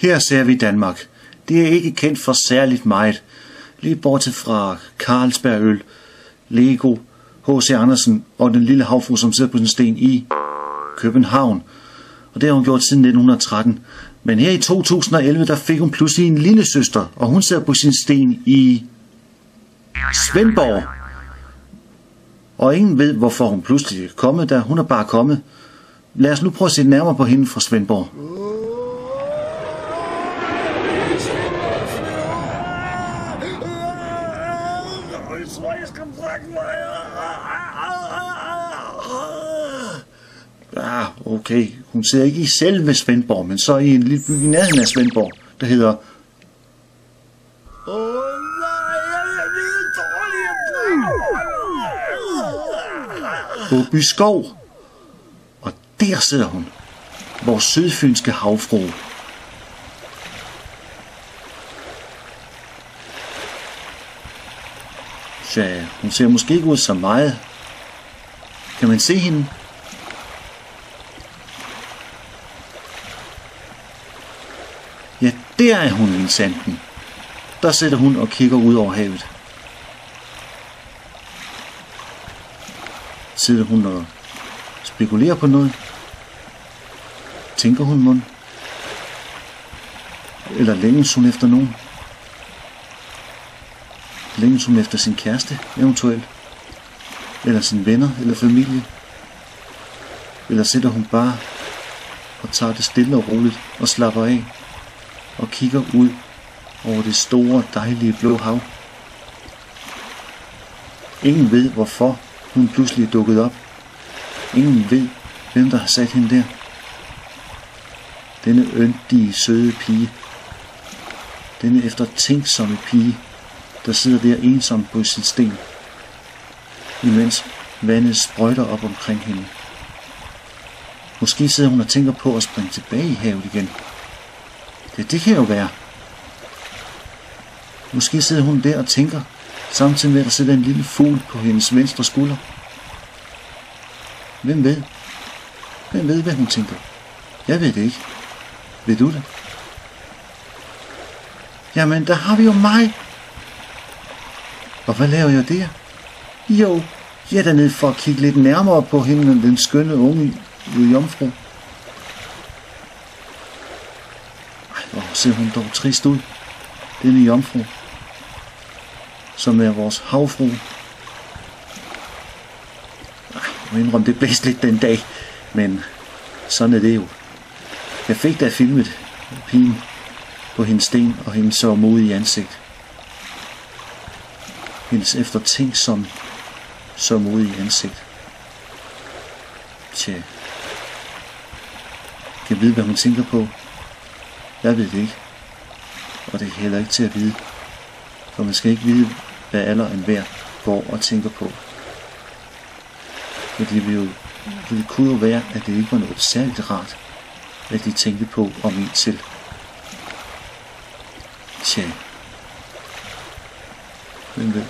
Her ser vi Danmark. Det er ikke kendt for særligt meget. Lige bortset fra Carlsberg øl, Lego, H.C. Andersen og den lille havfrue, som sidder på sin sten i København. Og det har hun gjort siden 1913. Men her i 2011, der fik hun pludselig en lille søster, og hun sidder på sin sten i Svendborg. Og ingen ved, hvorfor hun pludselig er kommet der. Hun er bare kommet. Lad os nu prøve at se nærmere på hende fra Svendborg. Ja, okay. Hun sidder ikke i selve Svendborg, men så i en lille by i nærheden af Svendborg, der hedder Åbyskov. Og der sidder hun, vores sydfynske havfrue. Ja, hun ser måske ikke ud så meget. Kan man se hende? Ja, der er hun i sanden. Der sidder hun og kigger ud over havet. Sidder hun og spekulerer på noget? Tænker hun mon? Eller længes hun efter nogen? Længes hun efter sin kæreste, eventuelt? Eller sine venner, eller familie? Eller sidder hun bare og tager det stille og roligt og slapper af og kigger ud over det store, dejlige blå hav? Ingen ved, hvorfor hun pludselig er dukket op. Ingen ved, hvem der har sat hende der. Denne yndige, søde pige. Denne eftertænksomme pige, der sidder der ensom på sin sten, imens vandet sprøjter op omkring hende. Måske sidder hun og tænker på at springe tilbage i havet igen. Ja, det kan jo være. Måske sidder hun der og tænker, samtidig med at der sidder en lille fugl på hendes venstre skulder. Hvem ved? Hvem ved, hvad hun tænker? Jeg ved det ikke. Ved du det? Jamen, der har vi jo mig. Og hvad laver jeg der? Jo, jeg er dernede for at kigge lidt nærmere på hende, den skønne unge jomfru. Ej, hvor ser hun dog trist ud. Denne jomfru, som er vores havfrue. Jeg må indrømme, det blæste lidt den dag, men sådan er det jo. Jeg fik da filmet pigen på hendes sten og hendes så modige ansigt. Hendes eftertænksomme, så modige ansigt. Tja. Kan jeg vide, hvad hun tænker på? Jeg ved det ikke. Og det er heller ikke til at vide. For man skal ikke vide, hvad aller enhver går og tænker på. Fordi det kunne jo være, at det ikke var noget særligt rart, at de tænkte på om en til. Tja. Hvem ved?